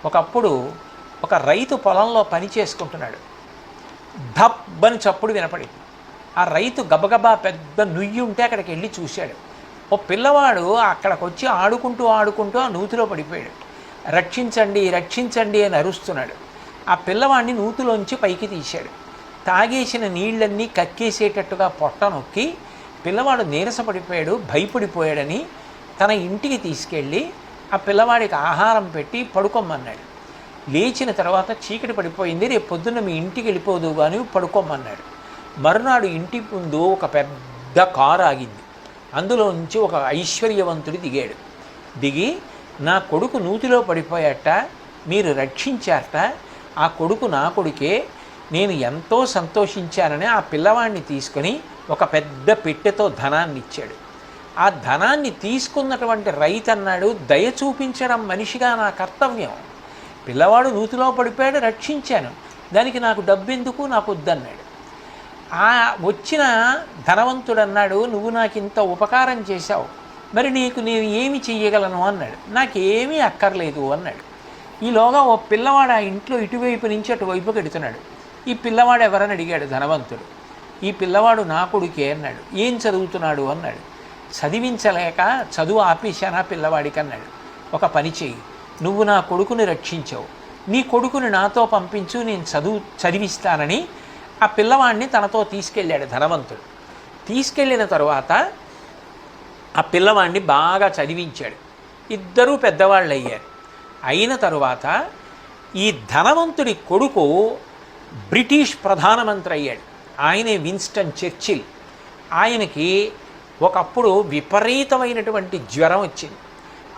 ఒకప్పుడు ఒక రైతు పొలంలో పని చేసుకుంటున్నాడు. ధబ్బని చప్పుడు వినపడింది. ఆ రైతు గబగబా పెద్ద నుయ్యి ఉంటే అక్కడికి వెళ్ళి చూశాడు. ఓ పిల్లవాడు అక్కడికి వచ్చి ఆడుకుంటూ ఆడుకుంటూ ఆ నూతిలో పడిపోయాడు. రక్షించండి రక్షించండి అని అరుస్తున్నాడు. ఆ పిల్లవాడిని నూతిలోంచి పైకి తీశాడు. తాగేసిన నీళ్ళన్నీ కక్కేసేటట్టుగా పొట్ట నొక్కి పిల్లవాడు నీరసపడిపోయాడు, భయపడిపోయాడని తన ఇంటికి తీసుకెళ్ళి ఆ పిల్లవాడికి ఆహారం పెట్టి పడుకోమన్నాడు. లేచిన తర్వాత చీకటి పడిపోయింది, రేపు పొద్దున్న మీ ఇంటికి వెళ్ళిపోదు కానీ పడుకోమన్నాడు. మరునాడు ఇంటి ముందు ఒక పెద్ద కారు ఆగింది. అందులోంచి ఒక ఐశ్వర్యవంతుడు దిగాడు. దిగి, నా కొడుకు నూతిలో పడిపోయాట, మీరు రక్షించారట, ఆ కొడుకు నా కొడుకే, నేను ఎంతో సంతోషించానని ఆ పిల్లవాడిని తీసుకొని ఒక పెద్ద పెట్టెతో ధనాన్ని ఇచ్చాడు. ఆ ధనాన్ని తీసుకున్నటువంటి రైతు అన్నాడు, దయ చూపించడం మనిషిగా నా కర్తవ్యం. పిల్లవాడు నూతిలో పడిపోయాడు, రక్షించాను, దానికి నాకు డబ్బెందుకు, నాకు వద్దన్నాడు. ఆ వచ్చిన ధనవంతుడు అన్నాడు, నువ్వు నాకు ఇంత ఉపకారం చేశావు, మరి నీకు నేను ఏమి చెయ్యగలను అన్నాడు. నాకేమీ అక్కర్లేదు అన్నాడు. ఈలోగా ఓ పిల్లవాడు ఆ ఇంట్లో ఇటువైపు నుంచి అటువైపుకి ఎడుతున్నాడు. ఈ పిల్లవాడు ఎవరని అడిగాడు ధనవంతుడు. ఈ పిల్లవాడు నా కొడుకే అన్నాడు. ఏం చదువుతున్నాడు అన్నాడు. చదివించలేక చదువు ఆపేశానా పిల్లవాడికి అన్నాడు. ఒక పని చెయ్యి, నువ్వు నా కొడుకుని రక్షించావు, నీ కొడుకుని నాతో పంపించు, నేను చదివిస్తానని ఆ పిల్లవాడిని తనతో తీసుకెళ్ళాడు ధనవంతుడు. తీసుకెళ్ళిన తరువాత ఆ పిల్లవాడిని బాగా చదివించాడు. ఇద్దరూ పెద్దవాళ్ళు అయ్యారు. అయిన తరువాత ఈ ధనవంతుడి కొడుకు బ్రిటిష్ ప్రధానమంత్రి అయ్యాడు. ఆయనే విన్స్టన్ చర్చిల్. ఆయనకి ఒకప్పుడు విపరీతమైనటువంటి జ్వరం వచ్చింది.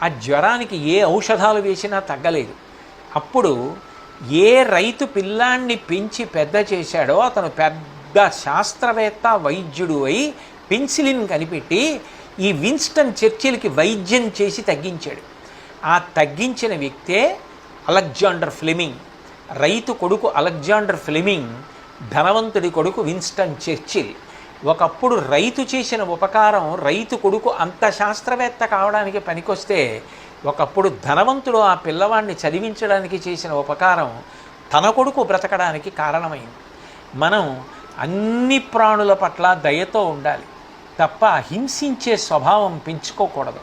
ఆ జ్వరానికి ఏ ఔషధాలు వేసినా తగ్గలేదు. అప్పుడు ఏ రైతు పిల్లాన్ని పెంచి పెద్ద చేశాడో అతను పెద్ద శాస్త్రవేత్త, వైద్యుడు అయి పెన్సిలిన్ కనిపెట్టి ఈ విన్స్టన్ చర్చిల్కి వైద్యం చేసి తగ్గించాడు. ఆ తగ్గించిన వ్యక్తే అలెగ్జాండర్ ఫ్లెమింగ్. రైతు కొడుకు అలెగ్జాండర్ ఫ్లెమింగ్, ధనవంతుడి కొడుకు విన్స్టన్ చర్చిల్. ఒకప్పుడు రైతు చేసిన ఉపకారం రైతు కొడుకు అంత శాస్త్రవేత్త కావడానికి పనికొస్తే, ఒకప్పుడు ధనవంతుడు ఆ పిల్లవాడిని చదివించడానికి చేసిన ఉపకారం తన కొడుకు బ్రతకడానికి కారణమైంది. మనం అన్ని ప్రాణుల పట్ల దయతో ఉండాలి తప్ప హింసించే స్వభావం పెంచుకోకూడదు.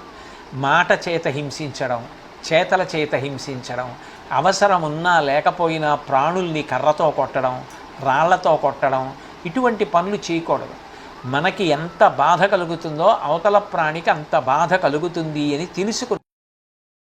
మాట చేత హింసించడం, చేతల చేత హింసించడం, అవసరం ఉన్నా లేకపోయినా ప్రాణుల్ని కర్రతో కొట్టడం, రాళ్లతో కొట్టడం, ఇటువంటి పనులు చేయకూడదు. మనకి ఎంత బాధ కలుగుతుందో అవతల ప్రాణికి అంత బాధ కలుగుతుంది అని తెలుసుకుని